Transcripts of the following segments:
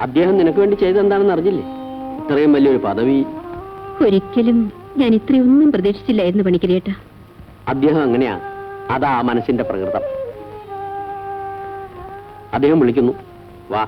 അദ്ദേഹം നിനക്ക് വേണ്ടി ചെയ്തെന്താണെന്ന് അറിഞ്ഞില്ലേ? ഇത്രയും വലിയൊരു പദവി. ഒരിക്കലും ഞാൻ ഇത്രയൊന്നും പ്രതീക്ഷിച്ചില്ലായിരുന്നു പണിക്കരേട്ടാ. അദ്ദേഹം അങ്ങനെയാ, അതാ മനസ്സിന്റെ പ്രകൃതം. അദ്ദേഹം വിളിക്കുന്നു, വാ.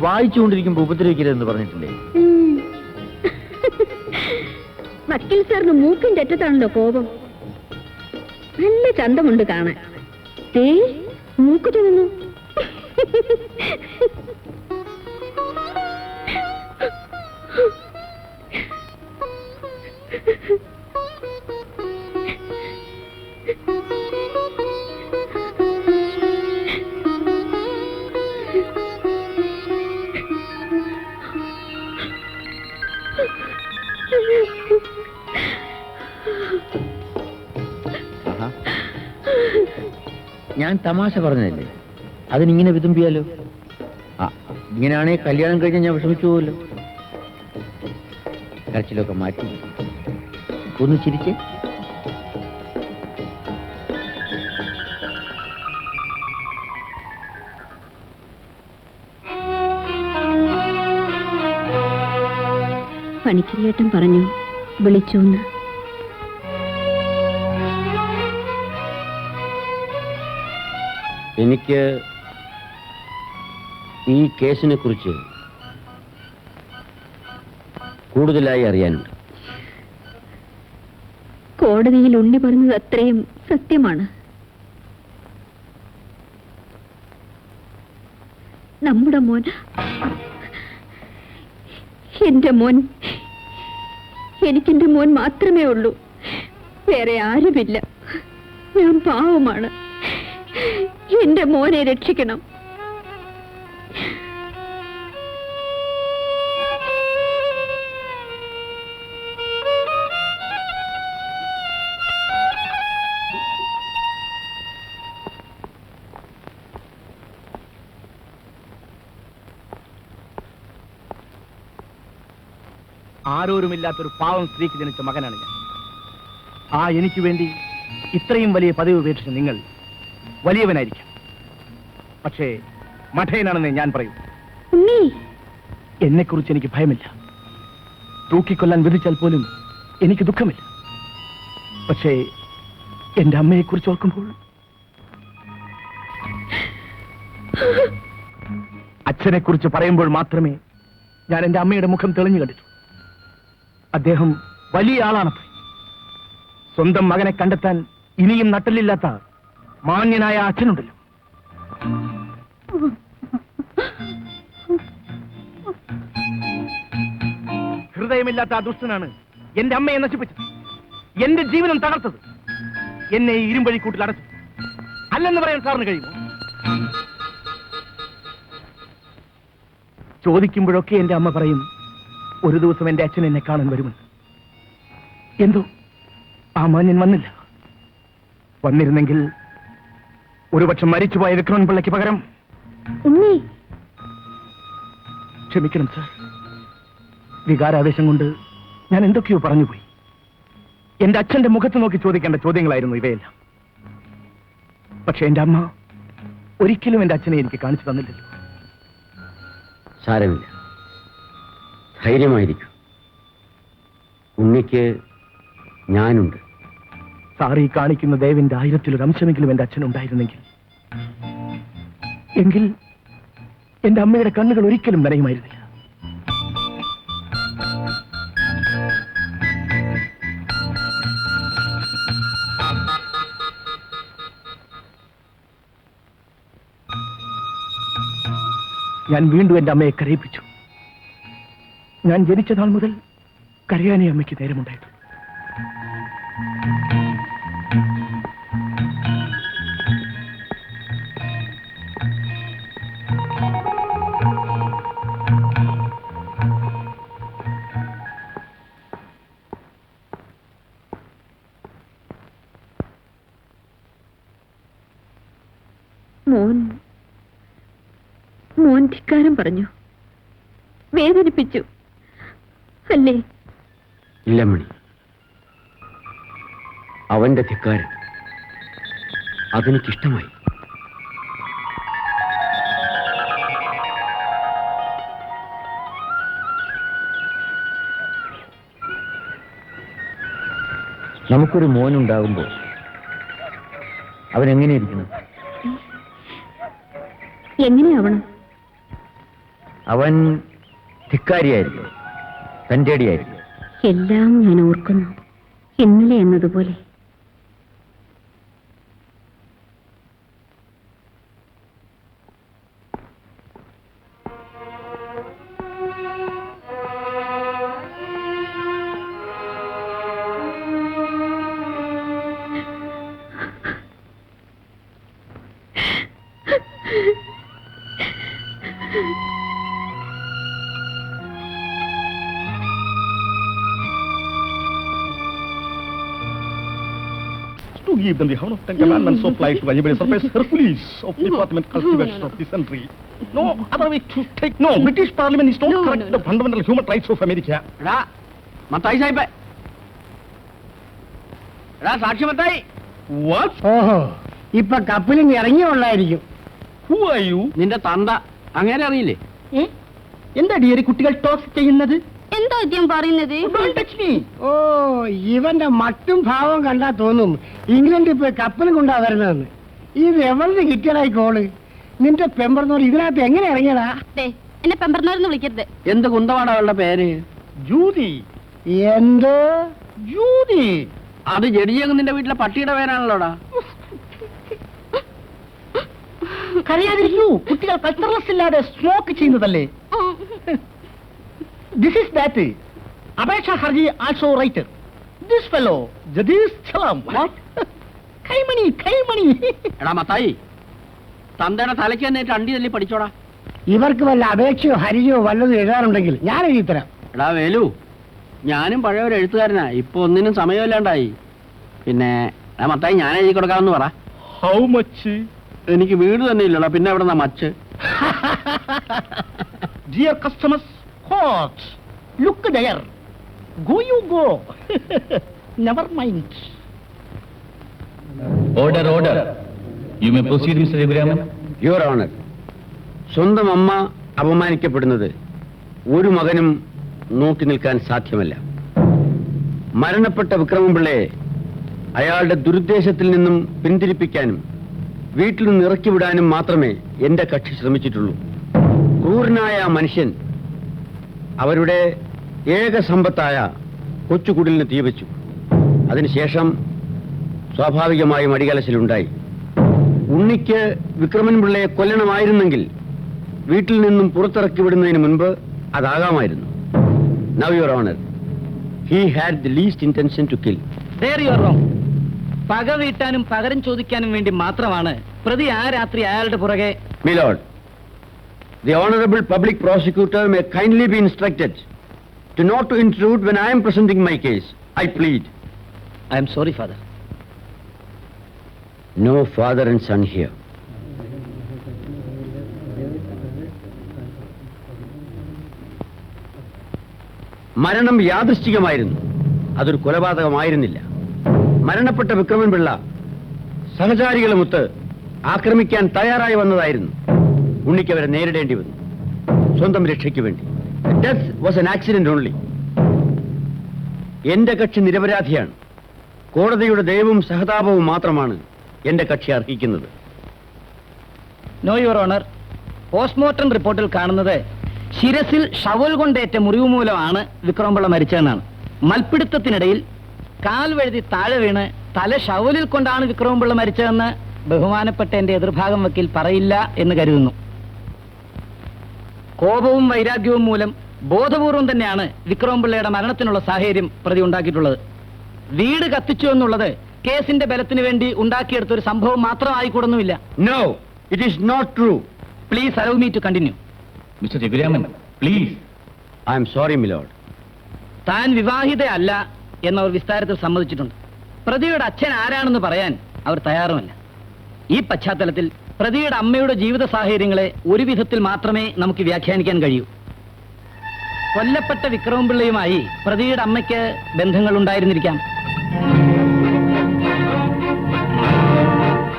വായിച്ചുകൊണ്ടിരിക്കുമ്പോ ഉപദ്രവിക്കരുതെന്ന് പറഞ്ഞിട്ടില്ലേ? വക്കീൽ സാറിന് മൂക്കിന്റെ അറ്റത്താണല്ലോ കോപം. നല്ല ചന്തമുണ്ട് കാണാൻ. മൂക്കുറ്റി നിന്നു. ഞാൻ തമാശ പറഞ്ഞതല്ലേ, അതിനിങ്ങനെ വിതുമ്പിയാലോ? ഇങ്ങനെയാണെ കല്യാണം കഴിഞ്ഞാൽ ഞാൻ വിഷമിച്ചു പോവല്ലോ. കരച്ചിലൊക്കെ മാറ്റി ഒന്ന് ചിരിച്ചേ. പണിക്കരേട്ടൻ പറഞ്ഞു വിളിച്ചൂന്ന്. എനിക്ക് ഈ കേസിനെ കുറിച്ച് കൂടുതലായി അറിയാനുണ്ട്. കോടതിയിൽ ഉണ്ണി പറഞ്ഞത് അത്രയും സത്യമാണ്. നമ്മുടെ മോൻ, എന്റെ മോൻ, എനിക്കെന്റെ മോൻ മാത്രമേ ഉള്ളൂ, വേറെ ആരുമില്ല. ഞാൻ പാവമാണ്. എന്റെ മോനെ രക്ഷിക്കണം. ആരോരുമില്ലാത്തൊരു പാവം സ്ത്രീക്ക് ജനിച്ച മകനാണ് ഞാൻ. എനിക്ക് വേണ്ടി ഇത്രയും വലിയ പദവി ഉപേക്ഷിച്ച നിങ്ങൾ വലിയവനായിരിക്കാം, പക്ഷേ മഠയനാണെന്ന് ഞാൻ പറയും. എന്നെക്കുറിച്ച് എനിക്ക് ഭയമില്ല. തൂക്കിക്കൊല്ലാൻ വിധിച്ചാൽ പോലും എനിക്ക് ദുഃഖമില്ല. പക്ഷേ എന്റെ അമ്മയെക്കുറിച്ച് ഓർക്കുമ്പോൾ, അച്ഛനെക്കുറിച്ച് പറയുമ്പോൾ മാത്രമേ ഞാൻ എന്റെ അമ്മയുടെ മുഖം തെളിഞ്ഞു കണ്ടിട്ടുള്ളൂ. അദ്ദേഹം വലിയ ആളാണത്രേ. സ്വന്തം മകനെ കണ്ടെത്താൻ ഇനിയും നട്ടലില്ലാത്ത മാന്യനായ അച്ഛനുണ്ടല്ലോ. ഹൃദയമില്ലാത്ത ആ ദുഷ്ടനാണ് എന്റെ അമ്മയെ നശിപ്പിച്ചത്, എന്റെ ജീവനം തകർത്തത്, എന്നെ ഈ ഇരുമ്പഴിക്കൂട്ടിൽ അടച്ചു. അല്ലെന്ന് പറയാൻ സാറിന് കഴിയുമോ? ചോദിക്കുമ്പോഴൊക്കെ എന്റെ അമ്മ പറയും, ഒരു ദിവസം എന്റെ അച്ഛൻ എന്നെ കാണാൻ വരുമെന്ന്. എന്തോ ആ മാന്യൻ വന്നില്ല. വന്നിരുന്നെങ്കിൽ ഒരുപക്ഷം മരിച്ചുപോയ വിക്രമൻ പിള്ളയ്ക്ക് പകരം. ക്ഷമിക്കണം സാർ, വികാരാവേശം കൊണ്ട് ഞാൻ എന്തൊക്കെയോ പറഞ്ഞുപോയി. എന്റെ അച്ഛന്റെ മുഖത്ത് നോക്കി ചോദിക്കേണ്ട ചോദ്യങ്ങളായിരുന്നു ഇവയെല്ലാം. പക്ഷെ എന്റെ അമ്മ ഒരിക്കലും എന്റെ അച്ഛനെ എനിക്ക് കാണിച്ചു തന്നില്ലല്ലോ. സാരമില്ല, ധൈര്യമായിരിക്കും. ഉണ്ണിക്ക് ഞാനുണ്ട്. സാർ ഈ കാണിക്കുന്ന ദയവിന്റെ 1000-ലൊരു അംശമെങ്കിലും എന്റെ അച്ഛനുണ്ടായിരുന്നെങ്കിൽ, എങ്കിൽ എന്റെ അമ്മയുടെ കണ്ണുകൾ ഒരിക്കലും നനയുമായിരുന്നില്ല. ഞാൻ വീണ്ടും എന്റെ അമ്മയെ കരയിപ്പിച്ചു. ഞാൻ ജനിച്ച നാൾ മുതൽ കരയാനേ അമ്മയ്ക്ക് നേരമുണ്ടായിട്ടു. മോൻ ധിക്കാരം പറഞ്ഞു, വേദനിപ്പിച്ചു അല്ലേ? ഇല്ല മണി, അവന്റെ ധിക്കാരം അതെനിക്കിഷ്ടമായി. നമുക്കൊരു മോനുണ്ടാകുമ്പോൾ അവൻ എങ്ങനെയിരിക്കണം? എങ്ങനെയാവണം? അവൻ ധിക്കാരിയായിരിക്കും, തന്റേടിയായിരിക്കും. എല്ലാം ഞാൻ ഓർക്കുന്നു, ഇന്നലെ എന്നതുപോലെ. To give them the honor of 10 commandments of life, valuable surface Hercules of Department Cultivation of the Century. No other way to take. No, British Parliament is not correct the fundamental human rights of America. Mathai Sahib, സാക്ഷി Mathai. What? ഓഹോ, ഇപ്പൊ കപ്പലിൽ ഇറങ്ങിയുള്ളായിരിക്കും. Who are you? നിന്റെ തന്ത അങ്ങനെ അറിയില്ലേ? എന്താ ഡിയറി കുട്ടികൾ ടോക്സ് ചെയ്യുന്നത്? എന്താ ഇദ്ദേഹം പറയുന്നത്? Don't touch me. ഓ, ഇവന്റെ മട്ടും ഭാവം കണ്ടാ തോന്നും ഇംഗ്ലണ്ടിൽ പോയി കപ്പലും കൊണ്ടാ വരുന്നതെന്ന്. ഇത് എവിടെ കിട്ടിയതായി കോള്? നിന്റെ പെമ്പറന്നോർ ഇതിനകത്ത് എങ്ങനെ ഇറങ്ങിയതാ? എന്നെ പെമ്പർന്നോരെന്ന് വിളിക്കരുത്. എന്ത് കുന്തമാണ് അവളുടെ പേര്? ജൂതി. എന്തോ ജൂതി. അത് ജഡിയങ്ങ് നിന്റെ വീട്ടിലെ പട്ടിയുടെ പേരാണല്ലോടാ. കരയാതിരിക്കൂ, കുട്ടികൾ കൾച്ചറൽസ് ഇല്ലാതെ സ്മോക്ക് ചെയ്യുന്നതല്ലേ. This is that. Abesha Harji also writer. This fellow, Jadish Chalam. What? Kaimani. എടാ മത്തായി, തന്തയുടെ തലയ്ക്ക് തന്നെ അണ്ടി തല്ലി പഠിച്ചോടാ. ഇവർക്ക് വല്ല അപേക്ഷയോ ഹരിജയോ വല്ലതും എഴുതാറുണ്ടെങ്കിൽ ഞാൻ എഴുതി തരാം. എടാ വേലു, ഞാനും പഴയ ഒരു എഴുത്തുകാരനാ, ഇപ്പൊ ഒന്നിനും സമയമില്ലാണ്ടായി. പിന്നെ മത്തായി ഞാൻ എഴുതി കൊടുക്കാമെന്ന് പറ. How much? എനിക്ക് വീട് തന്നെ ഇല്ലടാ, പിന്നെ എവിടെ much? Dear customers, what? Look there. Go you go. Never mind. Order. You may proceed, Mr. Raghuram. Your honour, സ്വന്തം അമ്മ അപമാനിക്കപ്പെടുന്നത് ഒരു മകനും നോക്കി നിൽക്കാൻ സാധ്യമല്ല. മരണപ്പെട്ട വിക്രമപിള്ളയെ അയാളുടെ ദുരുദ്ദേശത്തിൽ നിന്നും പിന്തിരിപ്പിക്കാനും വീട്ടിൽ നിന്ന് ഇറക്കി വിടാനും മാത്രമേ എന്റെ കക്ഷി ശ്രമിച്ചിട്ടുള്ളൂ. ക്രൂരനായ ആ മനുഷ്യൻ അവരുടെ ഏക സമ്പത്തായ കൊച്ചുകുടിലിന് തീവച്ചു. അതിനുശേഷം സ്വാഭാവികമായും അടികലശലുണ്ടായി. ഉണ്ണിക്ക് വിക്രമൻ പിള്ളയെ കൊല്ലണമായിരുന്നെങ്കിൽ വീട്ടിൽ നിന്നും പുറത്തിറക്കി വിടുന്നതിന് മുൻപ് അതാകാമായിരുന്നു. Now your honour, he had the least intention to kill. പക വീട്ടാനും പകരം ചോദിക്കാനും വേണ്ടി മാത്രമാണ് പ്രതി ആ രാത്രി അയാളുടെ പുറകെ. Milord, the honorable public prosecutor may kindly be instructed to not to intrude when I am presenting my case. I plead. I am sorry, father. No father and son here. മരണം യാദൃശ്ചികമായിരുന്നു, അതൊരു കൊലപാതകമായിരുന്നില്ല. മരണപ്പെട്ട വിക്രമൻ പിള്ള സഹചാരികളുമൊത്ത് ആക്രമിക്കാൻ തയ്യാറായി വന്നതായിരുന്നു. ഉണ്ണിക്ക് അവരെ നേരിടേണ്ടി വന്നു, സ്വന്തം രക്ഷയ്ക്ക് വേണ്ടി. Death was an accident only. എന്റെ കക്ഷി നിരപരാധിയാണ്. കോടതിയുടെ ദയവും സഹതാപവും മാത്രമാണ് എന്റെ കക്ഷി അർഹിക്കുന്നത്. നോ യുവർ ഓണർ, പോസ്റ്റ്മോർട്ടം റിപ്പോർട്ടിൽ കാണുന്നത് ശിരസിൽ ഷവൽ കൊണ്ടേറ്റ മുറിവ് മൂലമാണ് വിക്രമപിള്ള മരിച്ചതെന്നാണ്. മൽപ്പിടുത്തത്തിനിടയിൽ കാൽ വഴുതി താഴെ വീണ് തല ഷവലിൽ കൊണ്ടാണ് വിക്രമപിള്ള മരിച്ചതെന്ന് ബഹുമാനപ്പെട്ട എന്റെ എതിർഭാഗം വക്കീൽ പറയില്ല എന്ന് കരുതുന്നു. കോപവും വൈരാഗ്യവും മൂലം ബോധപൂർവം തന്നെയാണ് വിക്രമപിള്ളയുടെ മരണത്തിനുള്ള സാഹചര്യം പ്രതി ഉണ്ടാക്കിയിട്ടുള്ളത്. വീട് കത്തിച്ചു എന്നുള്ളത് കേസിന്റെ ബലത്തിന് വേണ്ടി ഉണ്ടാക്കിയെടുത്ത ഒരു സംഭവം മാത്രമായിക്കൂടുന്നുമില്ല. No, it is not true. Please allow me to continue. Mister Raghuraman, please. I am sorry, my lord. താൻ വിവാഹിതയല്ല എന്നവർ വിസ്താരത്തിൽ സമ്മതിച്ചിട്ടുണ്ട്. പ്രതിയുടെ അച്ഛൻ ആരാണെന്ന് പറയാൻ അവർ തയ്യാറുമല്ല. ഈ പശ്ചാത്തലത്തിൽ പ്രതിയുടെ അമ്മയുടെ ജീവിത സാഹചര്യങ്ങളെ ഒരു വിധത്തിൽ മാത്രമേ നമുക്ക് വ്യാഖ്യാനിക്കാൻ കഴിയൂ. കൊല്ലപ്പെട്ട വിക്രമപിള്ളയുമായി പ്രതിയുടെ അമ്മയ്ക്ക് ബന്ധങ്ങൾ ഉണ്ടായിരുന്നിരിക്കാം.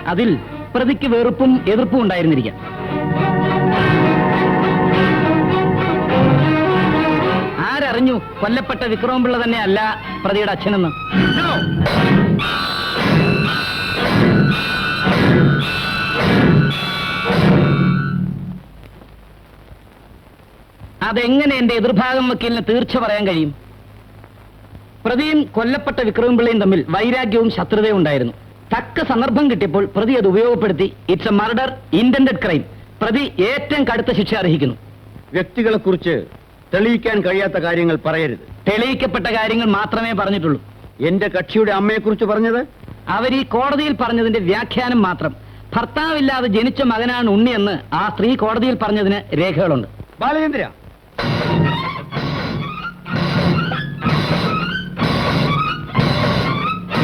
അതിൽ പ്രതിക്ക് വെറുപ്പും എതിർപ്പും ഉണ്ടായിരുന്നിരിക്കാം. ആരറിഞ്ഞു കൊല്ലപ്പെട്ട വിക്രമപിള്ള തന്നെ അല്ല പ്രതിയുടെ അച്ഛനെന്ന്? അതെങ്ങനെ എന്റെ എതിർഭാഗം വക്കീലിന് തീർച്ച പറയാൻ കഴിയും? പ്രതിയും കൊല്ലപ്പെട്ട വിക്രമപിള്ളയും തമ്മിൽ വൈരാഗ്യവും ശത്രുതയും ഉണ്ടായിരുന്നു. തക്ക സന്ദർഭം കിട്ടിയപ്പോൾ പ്രതി അത് ഉപയോഗപ്പെടുത്തി. It's A murder, intended crime. പ്രതി ഏറ്റവും കടുത്ത ശിക്ഷ അർഹിക്കുന്നു. വ്യക്തികളെ കുറിച്ച് തെളിയിക്കാൻ കഴിയാത്ത കാര്യങ്ങൾ പറയരുത്. തെളിയിക്കപ്പെട്ട കാര്യങ്ങൾ മാത്രമേ പറഞ്ഞിട്ടുള്ളൂ. എന്റെ കക്ഷിയുടെ അമ്മയെക്കുറിച്ച് പറഞ്ഞത് അവർ ഈ കോടതിയിൽ പറഞ്ഞതിന്റെ വ്യാഖ്യാനം മാത്രം. ഭർത്താവില്ലാതെ ജനിച്ച മകനാണ് ഉണ്ണിയെന്ന് ആ സ്ത്രീ കോടതിയിൽ പറഞ്ഞതിന് രേഖകളുണ്ട്. Balachandra,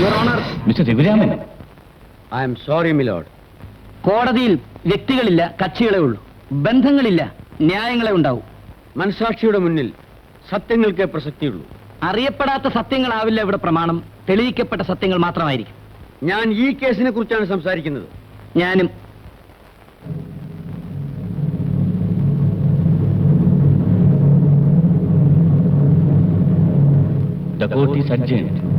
your honour, mister Raghuraman, I am sorry, my lord. കോടതിയിൽ വ്യക്തികളില്ല, കക്ഷികളെ ഉള്ളൂ. ബന്ധങ്ങളില്ല, ന്യായങ്ങളെ ഉണ്ടാവൂ. മനസാക്ഷിയുടെ മുന്നിൽ സത്യങ്ങൾക്കേ പ്രസക്തിയുള്ളൂ. അറിയപ്പെടാത്ത സത്യങ്ങളാവില്ല ഇവിടെ പ്രമാണം. തെളിയിക്കപ്പെട്ട സത്യങ്ങൾ മാത്രമായിരിക്കും. ഞാൻ ഈ കേസിനെ കുറിച്ചാണ് സംസാരിക്കുന്നത്. ഞാനും. the court is adjourned.